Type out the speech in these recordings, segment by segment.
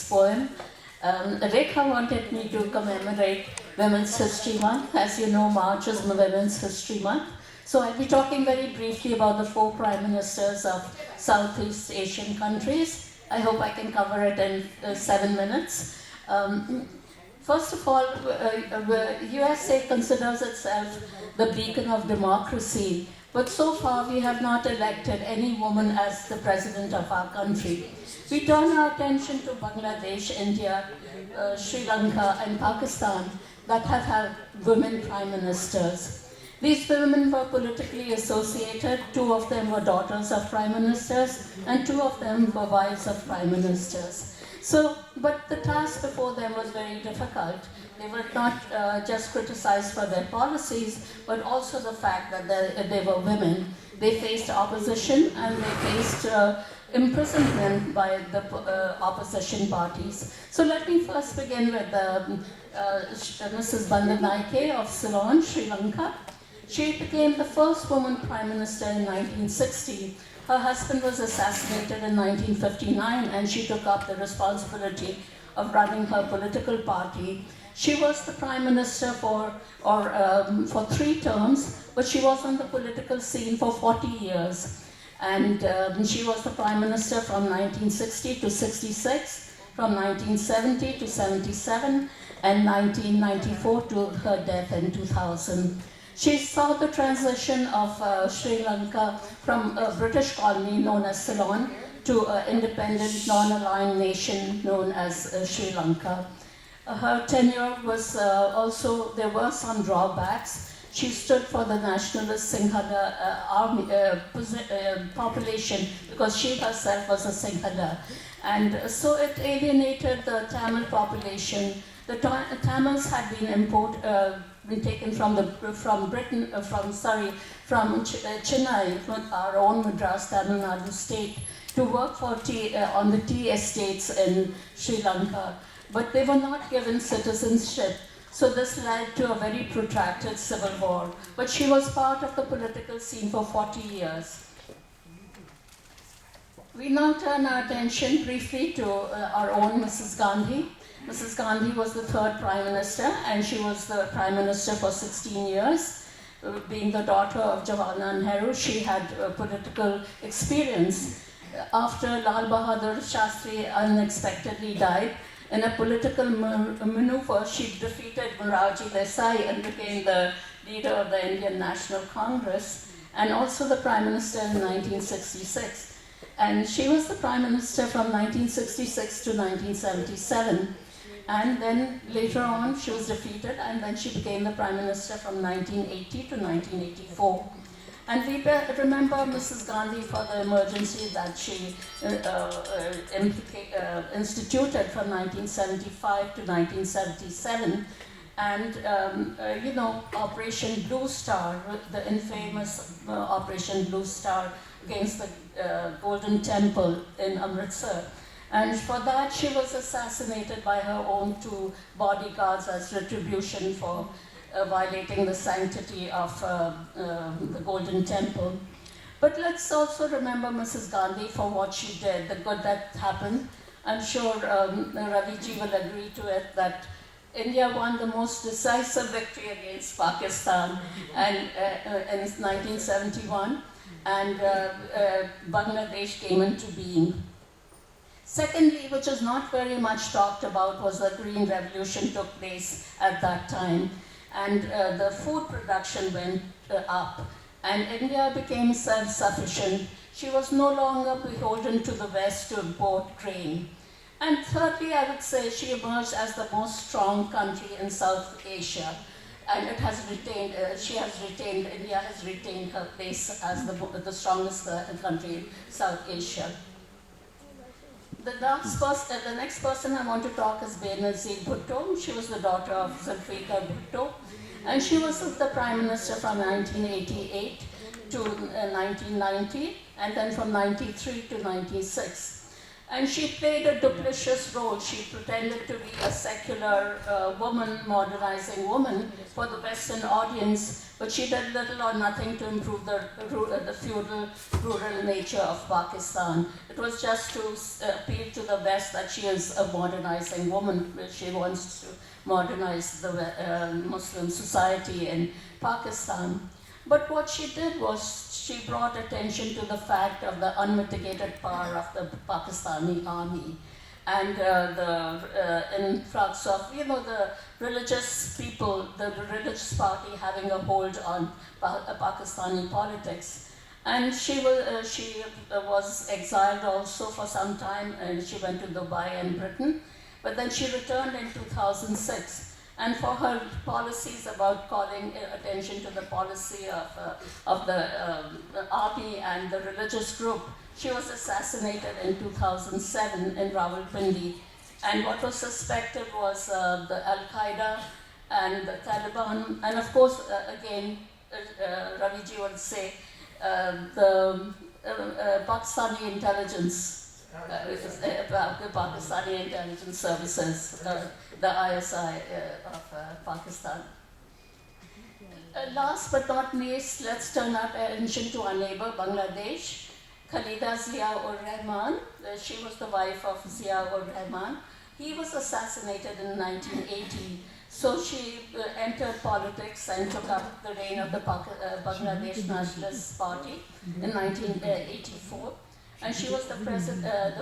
this poem. Rekha wanted me to commemorate Women's History Month. As you know, March is Women's History Month. So I'll be talking very briefly about the 4 prime ministers of Southeast Asian countries. I hope I can cover it in 7 minutes. First of all, USA considers itself the beacon of democracy, but so far we have not elected any woman as the president of our country. We turn our attention to Bangladesh, India, Sri Lanka and Pakistan that have had women prime ministers. These women were politically associated. 2 of them were daughters of prime ministers and 2 of them were wives of prime ministers. But the task before them was very difficult. They were not just criticized for their policies, but also the fact that they were women. They faced opposition and they faced imprisonment by the opposition parties. So let me first begin with Mrs. Bandanaike of Ceylon, Sri Lanka. She became the first woman prime minister in 1960. Her husband was assassinated in 1959 and she took up the responsibility of running her political party. She was the prime minister for 3 terms, but she was on the political scene for 40 years. And she was the prime minister from 1960 to 66, from 1970 to 77, and 1994 to her death in 2000. She saw the transition of Sri Lanka from a British colony known as Ceylon to an independent, non-aligned nation known as Sri Lanka. Her tenure was also, there were some drawbacks. She stood for the nationalist Sinhala army population because she herself was a Sinhala. And so it alienated the Tamil population. The Tamils had been taken from Chennai, from our own Madras, Tamil Nadu state, to work for on the tea estates in Sri Lanka. But they were not given citizenship. So this led to a very protracted civil war. But she was part of the political scene for 40 years. We now turn our attention briefly to our own Mrs. Gandhi. Mrs. Gandhi was the 3rd Prime Minister, and she was the Prime Minister for 16 years. Being the daughter of Jawaharlal Nehru, she had political experience. After Lal Bahadur Shastri unexpectedly died, in a political maneuver, she defeated Morarji Desai and became the leader of the Indian National Congress, and also the Prime Minister in 1966. And she was the Prime Minister from 1966 to 1977. And then later on, she was defeated, and then she became the Prime Minister from 1980 to 1984. And we remember Mrs. Gandhi for the emergency that she instituted from 1975 to 1977. And, Operation Blue Star, the infamous Operation Blue Star against the Golden Temple in Amritsar. And for that, she was assassinated by her own 2 bodyguards as retribution for violating the sanctity of the Golden Temple. But let's also remember Mrs. Gandhi for what she did, the good that happened. I'm sure Raviji will agree to it that India won the most decisive victory against Pakistan in 1971, and Bangladesh came into being. Secondly, which is not very much talked about, was the Green Revolution took place at that time. And the food production went up, and India became self-sufficient. She was no longer beholden to the West to import grain. And thirdly, I would say she emerged as the most strong country in South Asia. And it has retained, India has retained her place as the strongest country in South Asia. The next person I want to talk is Benazir Bhutto. She was the daughter of Zulfikar Bhutto, and she was the Prime Minister from 1988 to 1990, and then from 93 to 96. And she played a duplicitous role. She pretended to be a secular woman, modernizing woman for the Western audience, but she did little or nothing to improve the feudal, rural nature of Pakistan. It was just to appeal to the West that she is a modernizing woman. She wants to modernize the Muslim society in Pakistan. But what she did was she brought attention to the fact of the unmitigated power of the Pakistani army and the influx of, the religious people, the religious party having a hold on Pakistani politics. And she was exiled also for some time, and she went to Dubai and Britain. But then she returned in 2006. And for her policies about calling attention to the policy of the army and the religious group, she was assassinated in 2007 in Rawalpindi. And what was suspected was the Al-Qaeda and the Taliban, and of course, again, Raviji would say, the Pakistani intelligence. The Pakistani intelligence services, the ISI of Pakistan. Last but not least, let's turn our attention to our neighbor, Bangladesh. Khalida Zia-ur-Rahman, she was the wife of Zia-ur-Rahman. He was assassinated in 1980. So she entered politics and took up the reign of the Bangladesh Nationalist Party in 1984. And she was the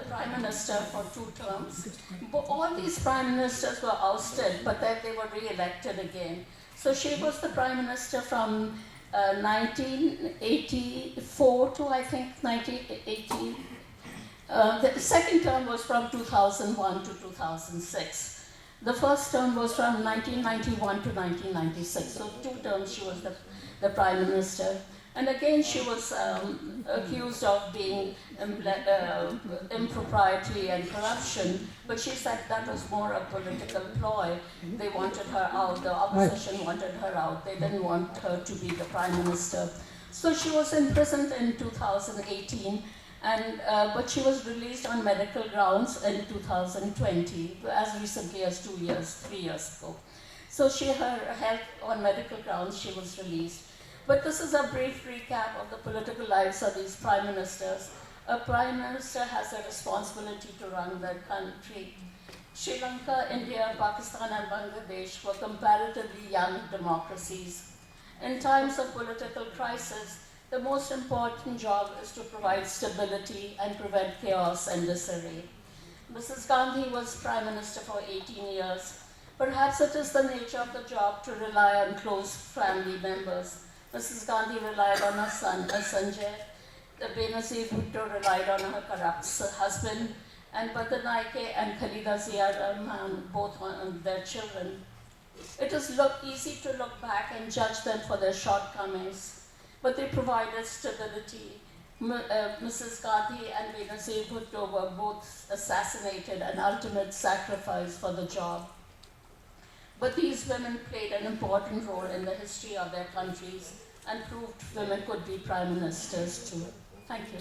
prime minister for 2 terms. But all these prime ministers were ousted, but then they were re-elected again. So she was the prime minister from 1984 to, I think, 1980. The second term was from 2001 to 2006. The first term was from 1991 to 1996. So 2 terms she was the prime minister. And again, she was accused of being impropriety and corruption, but she said that was more a political ploy. They wanted her out, the opposition wanted her out. They didn't want her to be the prime minister. So she was imprisoned in 2018, but she was released on medical grounds in 2020, as recently as 3 years ago. So her health on medical grounds, she was released. But this is a brief recap of the political lives of these prime ministers. A prime minister has a responsibility to run their country. Sri Lanka, India, Pakistan, and Bangladesh were comparatively young democracies. In times of political crisis, the most important job is to provide stability and prevent chaos and disarray. Mrs. Gandhi was prime minister for 18 years. Perhaps it is the nature of the job to rely on close family members. Mrs. Gandhi relied on her son, Sanjay. Benazir Bhutto relied on her corrupt husband, and Badanaike and Khalida Zia-Rahman, both on their children. It is easy to look back and judge them for their shortcomings, but they provided stability. Mrs. Gandhi and Benazir Bhutto were both assassinated, an ultimate sacrifice for the job. But these women played an important role in the history of their countries and proved women could be prime ministers too. Thank you.